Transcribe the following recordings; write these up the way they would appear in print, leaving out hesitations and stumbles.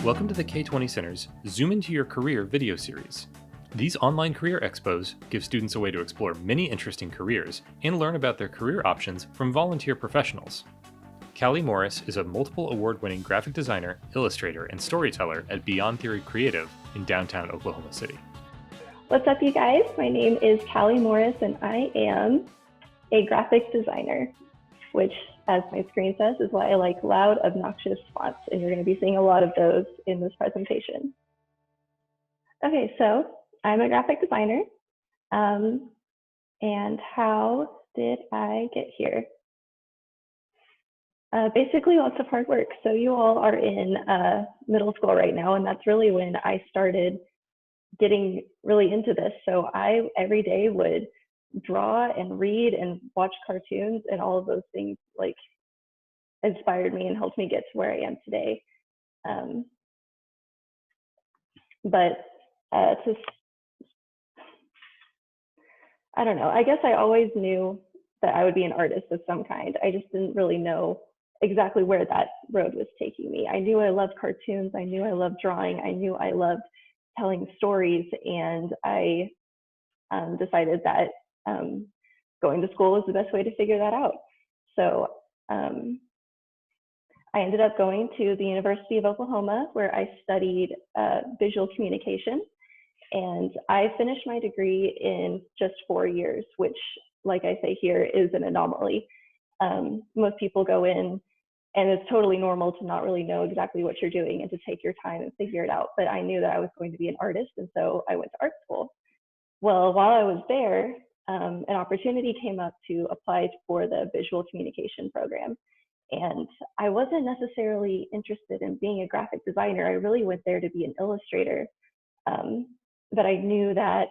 Welcome to the K20 Center's Zoom Into Your Career video series. These online career expos give students a way to explore many interesting careers and learn about their career options from volunteer professionals. Calli Morris is a multiple award-winning graphic designer, illustrator, and storyteller at Beyond Theory Creative in downtown Oklahoma City. What's up, you guys? My name is Calli Morris, and I am a graphic designer, which, as my screen says, is why I like loud, obnoxious fonts, and you're going to be seeing a lot of those in this presentation. Okay, so I'm a graphic designer, and how did I get here? Basically, lots of hard work. So you all are in middle school right now, and that's really when I started getting really into this. So I every day would draw and read and watch cartoons, and all of those things like inspired me and helped me get to where I am today. I don't know, I guess I always knew that I would be an artist of some kind. I just didn't really know exactly where that road was taking me. I knew I loved cartoons, I knew I loved drawing, I knew I loved telling stories, and I decided that going to school was the best way to figure that out. So I ended up going to the University of Oklahoma, where I studied visual communication, and I finished my degree in just 4 years, which, like I say here, is an anomaly. Most people go in, and it's totally normal to not really know exactly what you're doing and to take your time and figure it out. But I knew that I was going to be an artist, and so I went to art school. Well, while I was there, an opportunity came up to apply for the visual communication program. And I wasn't necessarily interested in being a graphic designer. I really went there to be an illustrator. But I knew that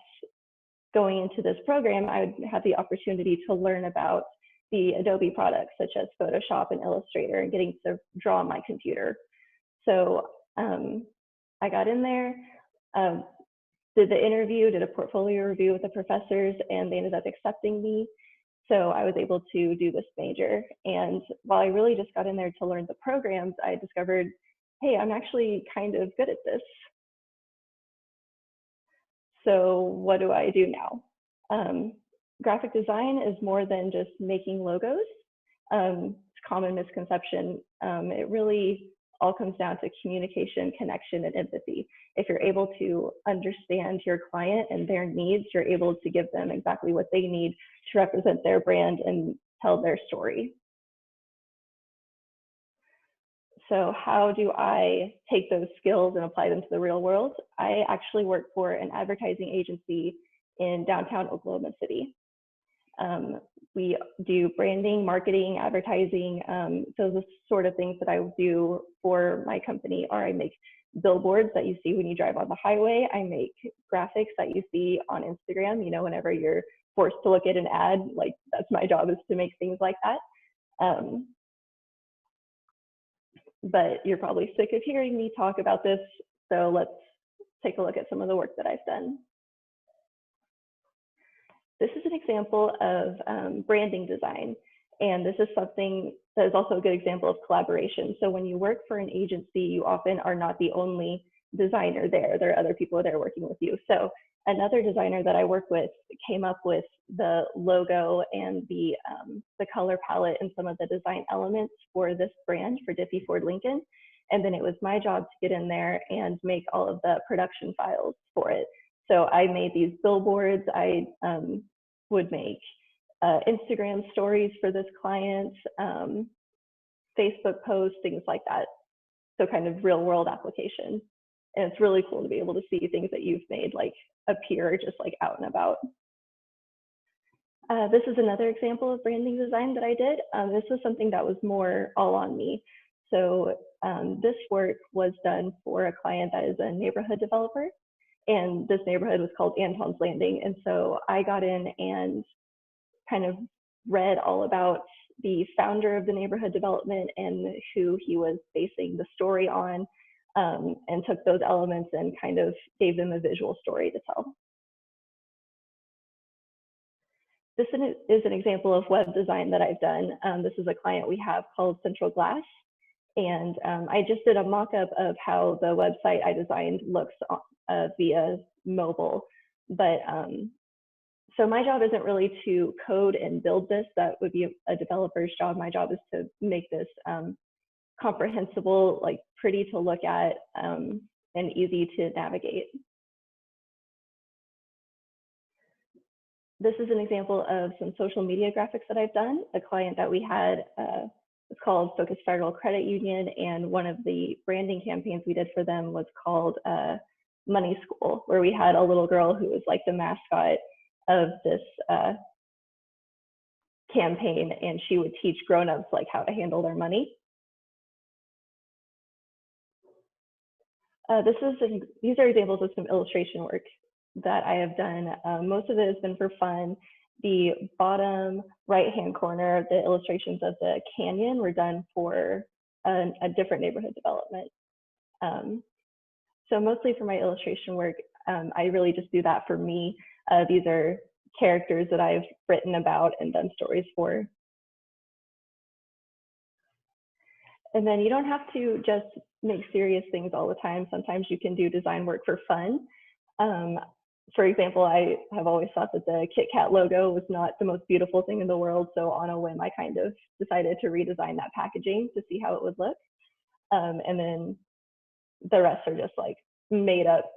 going into this program, I would have the opportunity to learn about the Adobe products, such as Photoshop and Illustrator, and getting to draw on my computer. So I got in there, did the interview, did a portfolio review with the professors, and they ended up accepting me. So I was able to do this major. And while I really just got in there to learn the programs, I discovered, hey, I'm actually kind of good at this. So what do I do now? Graphic design is more than just making logos. It's a common misconception. It really all comes down to communication, connection, and empathy. If you're able to understand your client and their needs, you're able to give them exactly what they need to represent their brand and tell their story. So how do I take those skills and apply them to the real world? I actually work for an advertising agency in downtown Oklahoma City. We do branding, marketing, advertising. So the sort of things that I do for my company are I make billboards that you see when you drive on the highway. I make graphics that you see on Instagram. You know, whenever you're forced to look at an ad, like that's my job, is to make things like that. But you're probably sick of hearing me talk about this. So let's take a look at some of the work that I've done. This is an example of branding design, and this is something that is also a good example of collaboration. So when you work for an agency, you often are not the only designer there. There are other people there working with you. So another designer that I work with came up with the logo and the color palette and some of the design elements for this brand for Diffie Ford Lincoln. And then it was my job to get in there and make all of the production files for it. So I made these billboards. I would make Instagram stories for this client, Facebook posts, things like that. So kind of real world application. And it's really cool to be able to see things that you've made like appear just like out and about. This is another example of branding design that I did. This was something that was more all on me. So this work was done for a client that is a neighborhood developer. And this neighborhood was called Anton's Landing. And so I got in and kind of read all about the founder of the neighborhood development and who he was basing the story on, and took those elements and kind of gave them a visual story to tell. This is an example of web design that I've done. This is a client we have called Central Glass. And I just did a mock-up of how the website I designed looks via mobile. But so my job isn't really to code and build this. That would be a developer's job. My job is to make this comprehensible, like pretty to look at, and easy to navigate. This is an example of some social media graphics that I've done. A client that we had, it's called Focus Federal Credit Union, and one of the branding campaigns we did for them was called Money School, where we had a little girl who was like the mascot of this campaign, and she would teach grown-ups like how to handle their money. These are examples of some illustration work that I have done. Most of it has been for fun. The bottom right-hand corner, the illustrations of the canyon were done for a different neighborhood development. So mostly for my illustration work, I really just do that for me. These are characters that I've written about and done stories for. And then you don't have to just make serious things all the time. Sometimes you can do design work for fun. For example, I have always thought that the Kit Kat logo was not the most beautiful thing in the world. So on a whim, I kind of decided to redesign that packaging to see how it would look. And then the rest are just like made up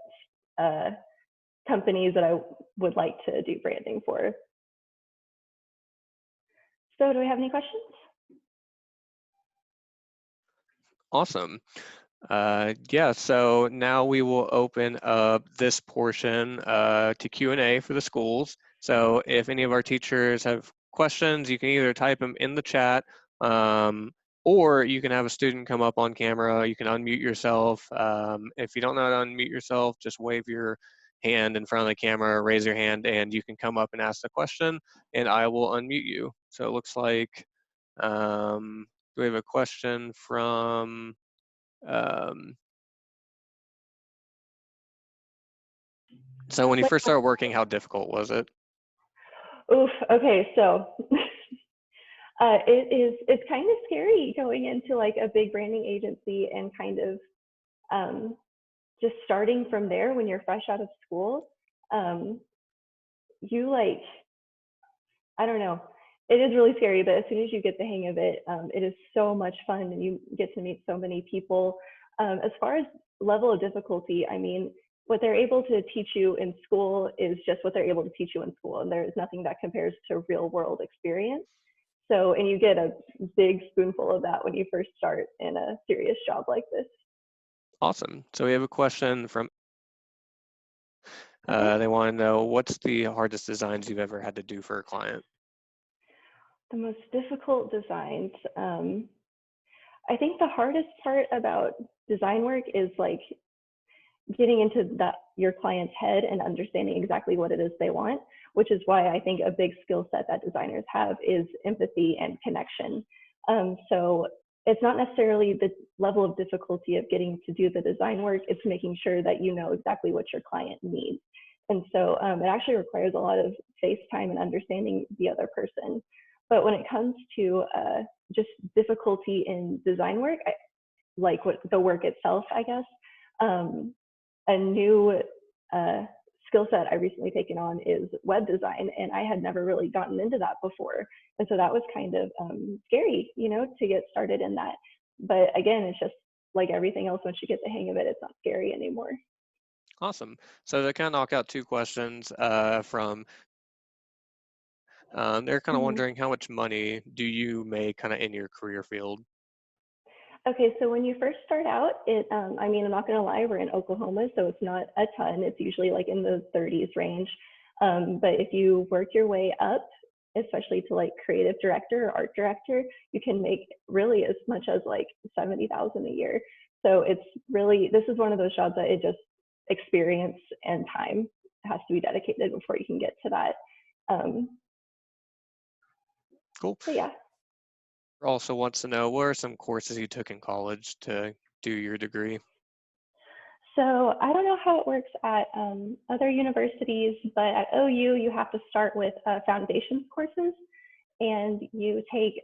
companies that I would like to do branding for. So do we have any questions? Awesome. Yeah, so now we will open up this portion to Q&A for the schools. So if any of our teachers have questions, you can either type them in the chat, or you can have a student come up on camera. You can unmute yourself. If you don't know how to unmute yourself, just wave your hand in front of the camera, raise your hand, and you can come up and ask the question, and I will unmute you. So it looks like, we have a question from, so when you first started working, how difficult was it? Oof, okay, so it's kind of scary going into like a big branding agency and kind of just starting from there when you're fresh out of school. You like, I don't know, it is really scary, but as soon as you get the hang of it, it is so much fun and you get to meet so many people. As far as level of difficulty, I mean, what they're able to teach you in school is just what they're able to teach you in school, and there is nothing that compares to real world experience. So, and you get a big spoonful of that when you first start in a serious job like this. Awesome. So we have a question from, Okay. they want to know, what's the hardest designs you've ever had to do for a client? The most difficult designs. I think the hardest part about design work is like getting into your client's head and understanding exactly what it is they want, which is why I think a big skill set that designers have is empathy and connection. So it's not necessarily the level of difficulty of getting to do the design work, it's making sure that you know exactly what your client needs. And so it actually requires a lot of face time and understanding the other person. But when it comes to just difficulty in design work, like what the work itself, I guess, a new skill set I recently taken on is web design, and I had never really gotten into that before. And so that was kind of scary, you know, to get started in that. But again, it's just like everything else, once you get the hang of it, it's not scary anymore. Awesome. So to kind of knock out two questions from, they're kind of wondering, how much money do you make kind of in your career field? Okay, so when you first start out, I mean, I'm not gonna lie, we're in Oklahoma, so it's not a ton. It's usually like in the 30s range. But if you work your way up, especially to like creative director or art director, you can make really as much as like 70,000 a year. So it's really, this is one of those jobs that it just experience and time has to be dedicated before you can get to that. Cool. So yeah. Also wants to know, what are some courses you took in college to do your degree? So I don't know how it works at other universities, but at OU, you have to start with foundations courses. and you take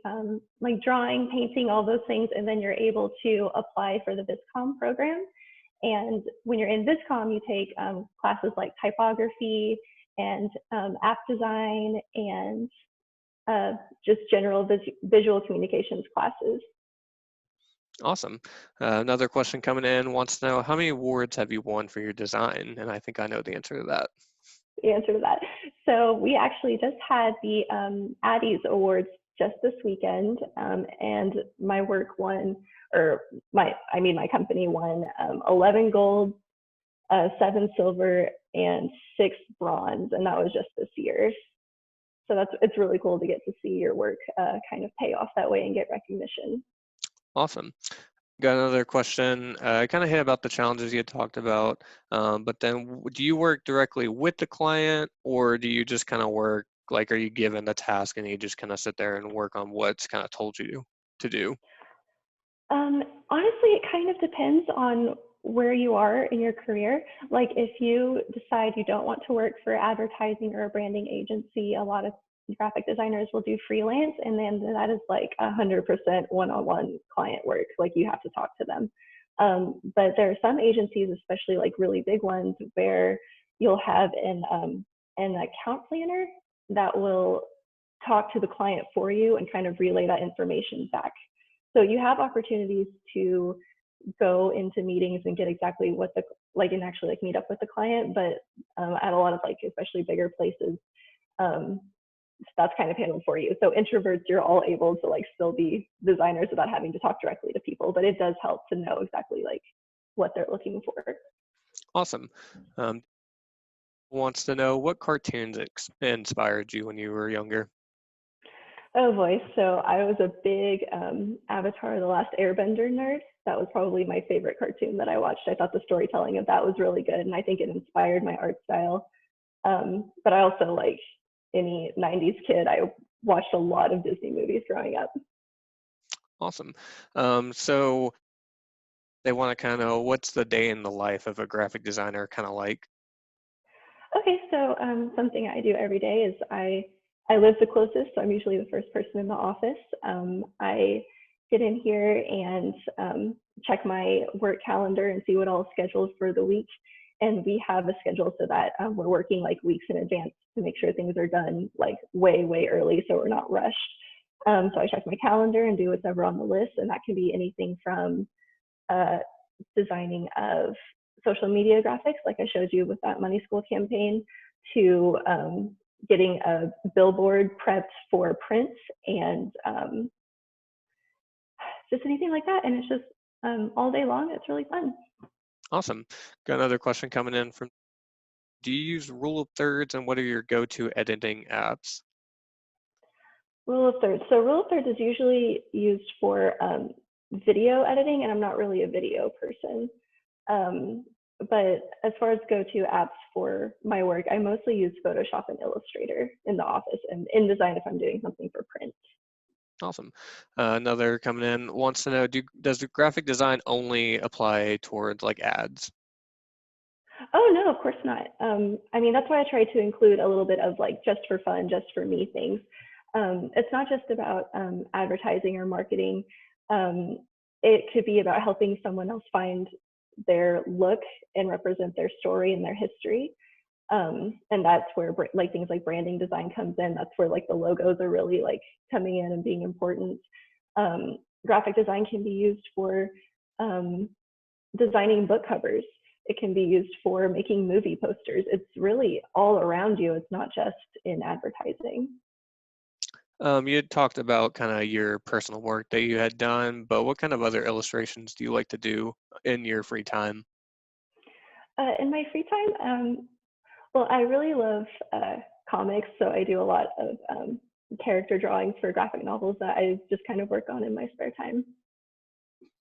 like drawing, painting, all those things, and then you're able to apply for the Viscom program. And when you're in Viscom, you take classes like typography and app design and just general visual communications classes. Awesome. Another question coming in wants to know, how many awards have you won for your design? And I think I know the answer to that. The answer to that. So we actually just had the Addies Awards just this weekend, and my work won, or my company won 11 gold, 7 silver, and 6 bronze, and that was just this year. So it's really cool to get to see your work kind of pay off that way and get recognition. Awesome. Got another question. I kind of hit about the challenges you had talked about, but then do you work directly with the client, or do you just kind of work, like, are you given the task and you just kind of sit there and work on what's kind of told you to do? Honestly, it kind of depends on where you are in your career. Like if you decide you don't want to work for advertising or a branding agency, a lot of graphic designers will do freelance, and then that is like 100% one-on-one client work. Like you have to talk to them. But there are some agencies, especially like really big ones, where you'll have an account planner that will talk to the client for you and kind of relay that information back. So you have opportunities to go into meetings and get exactly what the, like, and actually like meet up with the client. But at a lot of like, especially bigger places, that's kind of handled for you. So introverts, you're all able to like still be designers without having to talk directly to people, but it does help to know exactly like what they're looking for. Awesome. Wants to know, what cartoons inspired you when you were younger? Oh boy, so I was a big Avatar: The Last Airbender nerd. That was probably my favorite cartoon that I watched. I thought the storytelling of that was really good, and I think it inspired my art style. But I also, like any 90s kid, I watched a lot of Disney movies growing up. Awesome. So they want to kind of know, what's the day in the life of a graphic designer kind of like? Okay, so something I do every day is I live the closest, so I'm usually the first person in the office. I get in here and check my work calendar and see what all is scheduled for the week. And we have a schedule so that we're working like weeks in advance to make sure things are done like way early, so we're not rushed. So I check my calendar and do what's ever on the list, and that can be anything from designing of social media graphics, like I showed you with that Money School campaign, to getting a billboard prepped for print, and just anything like that. And it's just all day long. It's really fun. Awesome. Got another question coming in from, do you use rule of thirds, and what are your go-to editing apps? Rule of thirds. So rule of thirds is usually used for video editing, and I'm not really a video person. But as far as go-to apps for my work, I mostly use Photoshop and Illustrator in the office, and InDesign if I'm doing something for print. Awesome. Another coming in wants to know, does the graphic design only apply towards like ads? Oh no, of course not. I mean, that's why I try to include a little bit of like just for fun, just for me things. It's not just about advertising or marketing. It could be about helping someone else find their look and represent their story and their history. And that's where like things like branding design comes in. That's where like the logos are really like coming in and being important. Graphic design can be used for designing book covers. It can be used for making movie posters. It's really all around you. It's not just in advertising. You had talked about kind of your personal work that you had done, but what kind of other illustrations do you like to do in your free time? In my free time, well, I really love comics, so I do a lot of character drawings for graphic novels that I just kind of work on in my spare time.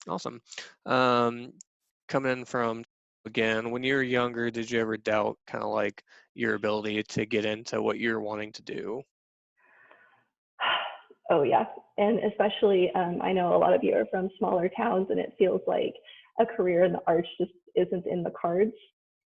Awesome. Coming in from, again, when you were younger, did you ever doubt kind of like your ability to get into what you're wanting to do? Oh yeah, and especially I know a lot of you are from smaller towns, and it feels like a career in the arts just isn't in the cards.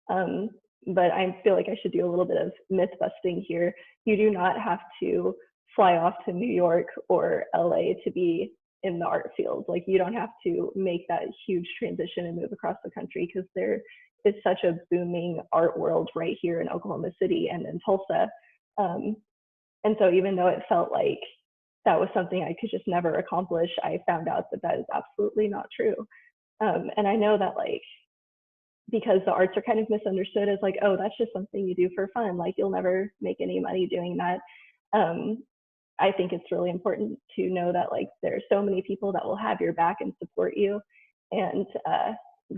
But I feel like I should do a little bit of myth busting here. You do not have to fly off to New York or LA to be in the art field. Like you don't have to make that huge transition and move across the country, because there is such a booming art world right here in Oklahoma City and in Tulsa. And so even though it felt like that was something I could just never accomplish, I found out that that is absolutely not true. And I know that, like, because the arts are kind of misunderstood as like, oh, that's just something you do for fun, like you'll never make any money doing that. I think it's really important to know that, like, there are so many people that will have your back and support you and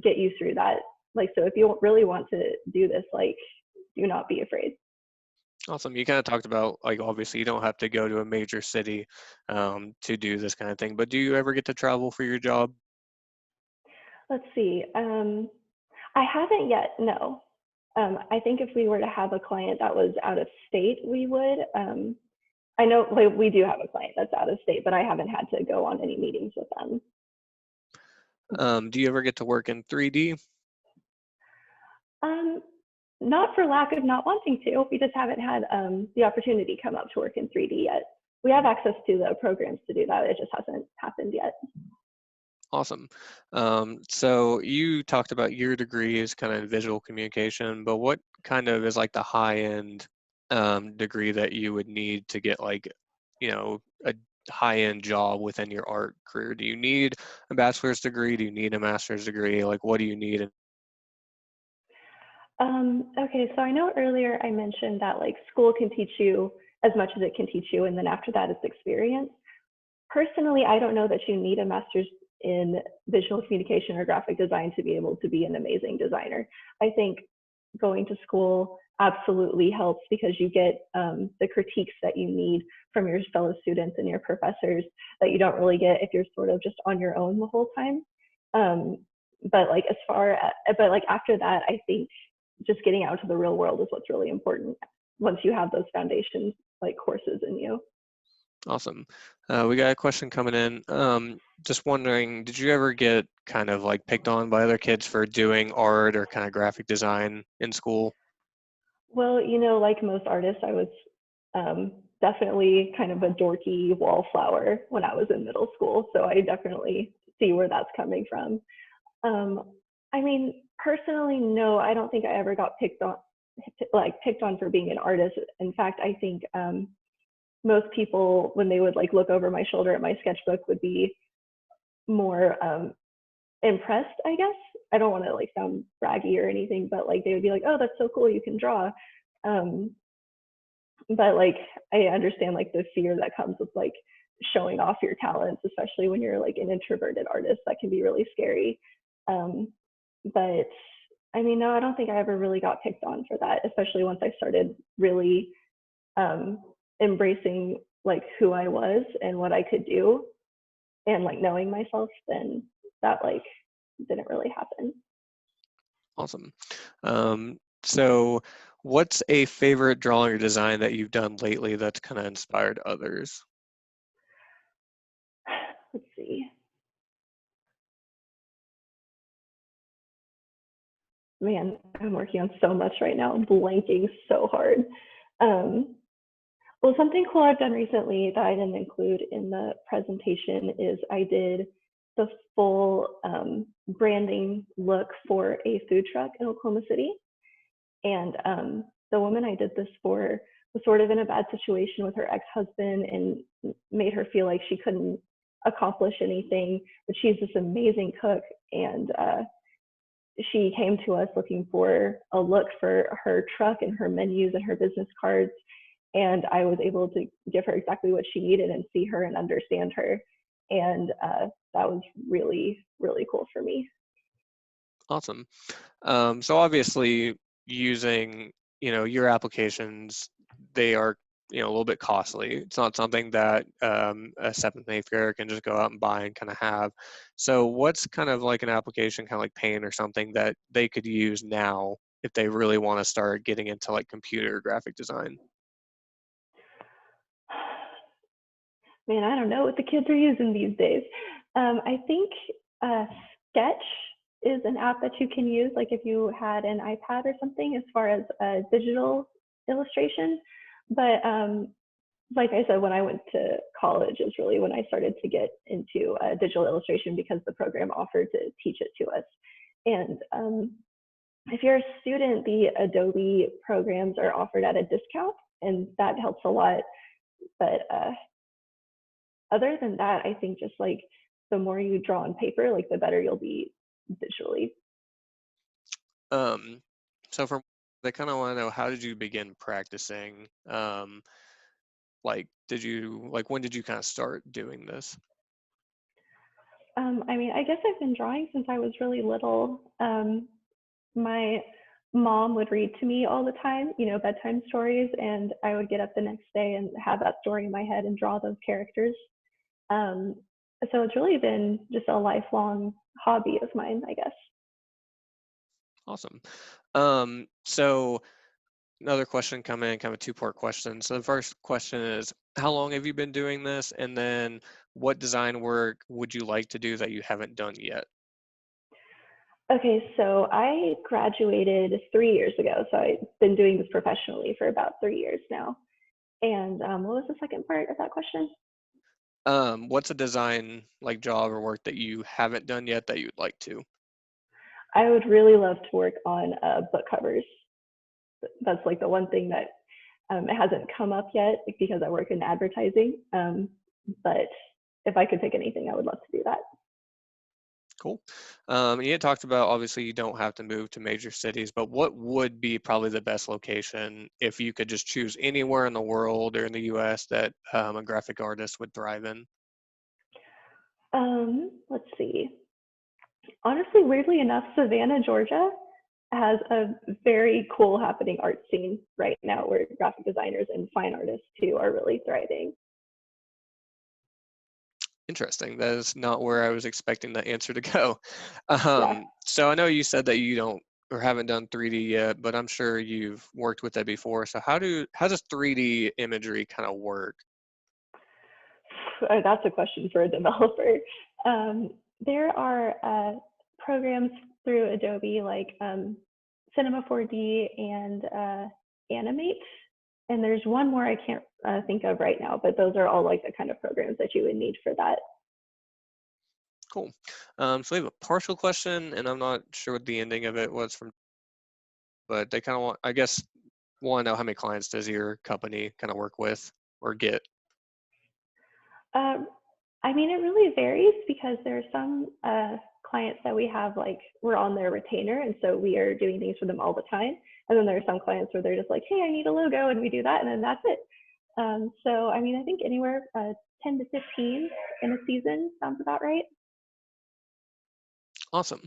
get you through that. Like, so if you really want to do this, like, do not be afraid. Awesome. You kind of talked about, like, obviously you don't have to go to a major city to do this kind of thing, but do you ever get to travel for your job? Let's see. I haven't yet, no. I think if we were to have a client that was out of state, we would. I know, like, we do have a client that's out of state, but I haven't had to go on any meetings with them. Do you ever get to work in 3D? Um, Not for lack of not wanting to. We just haven't had the opportunity come up to work in 3D yet. We have access to the programs to do that. It just hasn't happened yet. Awesome. So you talked about your degree is kind of in visual communication, but what kind of is like the high-end degree that you would need to get, like, a high-end job within your art career? Do you need a bachelor's degree? Do you need a master's degree? Like, what do you need? Okay, so I know earlier I mentioned that, like, school can teach you as much as it can teach you, and then after that it's experience. Personally, I don't know that you need a master's in visual communication or graphic design to be able to be an amazing designer. I think going to school absolutely helps, because you get the critiques that you need from your fellow students and your professors that you don't really get if you're sort of just on your own the whole time. But like, but like after that, I think just getting out to the real world is what's really important once you have those foundations, like, courses in you. Awesome. We got a question coming in. Just wondering, did you ever get kind of like picked on by other kids for doing art or kind of graphic design in school? Well, like most artists, I was definitely kind of a dorky wallflower when I was in middle school. So I definitely see where that's coming from. I mean, personally, no, I don't think I ever got picked on for being an artist. In fact, I think most people, when they would, like, look over my shoulder at my sketchbook, would be more impressed, I guess. I don't want to, like, sound braggy or anything, but, like, they would be like, oh, that's so cool, you can draw. But, like, I understand, like, the fear that comes with, like, showing off your talents, especially when you're, like, an introverted artist. That can be really scary. But I mean, no, I don't think I ever really got picked on for that, especially once I started really embracing, like, who I was and what I could do, and, like, knowing myself, then that, like, didn't really happen. Awesome. So what's a favorite drawing or design that you've done lately that's kind of inspired others? Let's see. Man, I'm working on so much right now. I'm blanking so hard. Well, something cool I've done recently that I didn't include in the presentation is I did the full branding look for a food truck in Oklahoma City. And the woman I did this for was sort of in a bad situation with her ex-husband and made her feel like she couldn't accomplish anything, but she's this amazing cook. And she came to us looking for a look for her truck and her menus and her business cards. And I was able to give her exactly what she needed and see her and understand her. And that was really, really cool for me. Awesome. So obviously using, your applications, they are, a little bit costly. It's not something that a seventh and eighth grader can just go out and buy and kind of have. So what's kind of like an application, kind of like Paint or something, that they could use now if they really want to start getting into, like, computer graphic design? Man, I don't know what the kids are using these days. I think Sketch is an app that you can use, like, if you had an iPad or something, as far as digital illustration. But like I said, when I went to college is really when I started to get into digital illustration because the program offered to teach it to us. And if you're a student, the Adobe programs are offered at a discount, and that helps a lot. But other than that, I think just like the more you draw on paper, like the better you'll be visually. So from they kind of want to know, how did you begin practicing? Like, when did you kind of start doing this? I mean, I guess I've been drawing since I was really little. My mom would read to me all the time, you know, bedtime stories, and I would get up the next day and have that story in my head and draw those characters. Um, so it's really been just a lifelong hobby of mine, I guess. Awesome. So another question coming in, kind of a two-part question. So the first question is, how long have you been doing this? And then what design work would you like to do that you haven't done yet? Okay, so I graduated 3 years ago. So I've been doing this professionally for about 3 years now. And what was the second part of that question? What's a design like job or work that you haven't done yet that you'd like to? I would really love to work on book covers. That's like the one thing that it hasn't come up yet because I work in advertising. But if I could pick anything, I would love to do that. Cool. You had talked about, obviously you don't have to move to major cities, but what would be probably the best location if you could just choose anywhere in the world or in the US that a graphic artist would thrive in? Let's see. Honestly, weirdly enough, Savannah, Georgia has a very cool happening art scene right now where graphic designers and fine artists too are really thriving. Interesting. That is not where I was expecting the answer to go. Yeah. So I know you said that you don't or haven't done 3D yet, but I'm sure you've worked with that before. So how does 3D imagery kind of work? That's a question for a developer. There are programs through Adobe like Cinema 4D and Animate. And there's one more I can't think of right now, but those are all like the kind of programs that you would need for that. Cool. So we have a partial question, and I'm not sure what the ending of it was from, but they kind of want, I guess, want to know how many clients does your company kind of work with or get? Um, I mean, it really varies because there are some clients that we have like we're on their retainer, and so we are doing things for them all the time. And then there are some clients where they're just like, "Hey, I need a logo," and we do that, and then that's it. So, I mean, I think anywhere 10 to 15 in a season sounds about right. Awesome.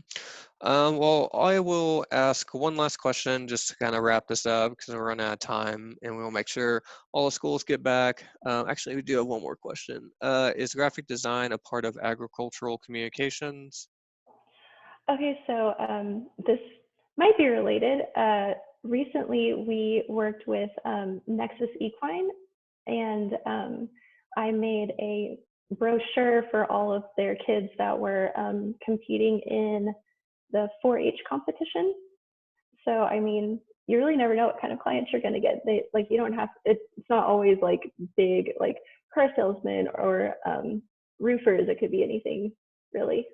Well, I will ask one last question just to kind of wrap this up because we're running out of time, and we'll make sure all the schools get back. Actually, we do have one more question. Is graphic design a part of agricultural communications? Okay, so this might be related. Recently, we worked with Nexus Equine, and I made a brochure for all of their kids that were competing in the 4-H competition. So, I mean, you really never know what kind of clients you're going to get. They like you don't have it's not always like big like car salesmen or roofers. It could be anything really.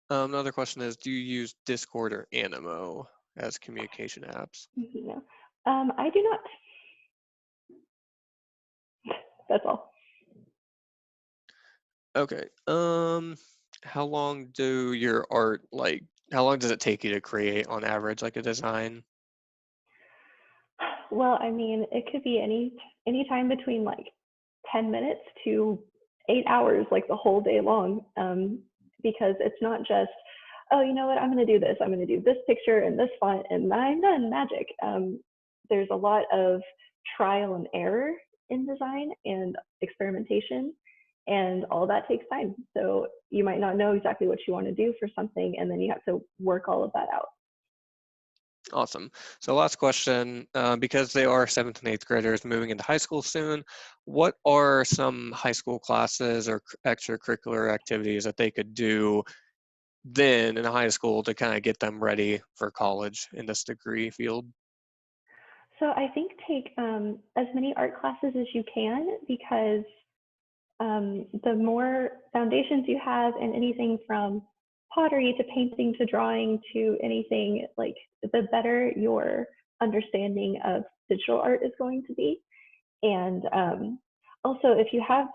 Another question is, do you use Discord or Animo as communication apps? You know, I do not. That's all. Okay. How long do your art like? How long does it take you to create on average, like a design? Well, I mean, it could be any time between like 10 minutes to 8 hours, like the whole day long, because it's not just, oh, you know what, I'm going to do this. I'm going to do this picture and this font, and I'm done. Magic. There's a lot of trial and error in design and experimentation, and all that takes time. So you might not know exactly what you want to do for something, and then you have to work all of that out. Awesome. So last question, because they are 7th and 8th graders moving into high school soon, what are some high school classes or extracurricular activities that they could do then in high school to kind of get them ready for college in this degree field? So I think take as many art classes as you can, because the more foundations you have in anything from pottery to painting to drawing to anything, like the better your understanding of digital art is going to be. And also, if you have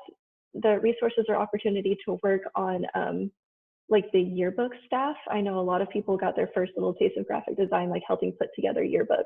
the resources or opportunity to work on like the yearbook staff, I know a lot of people got their first little taste of graphic design, like helping put together yearbooks.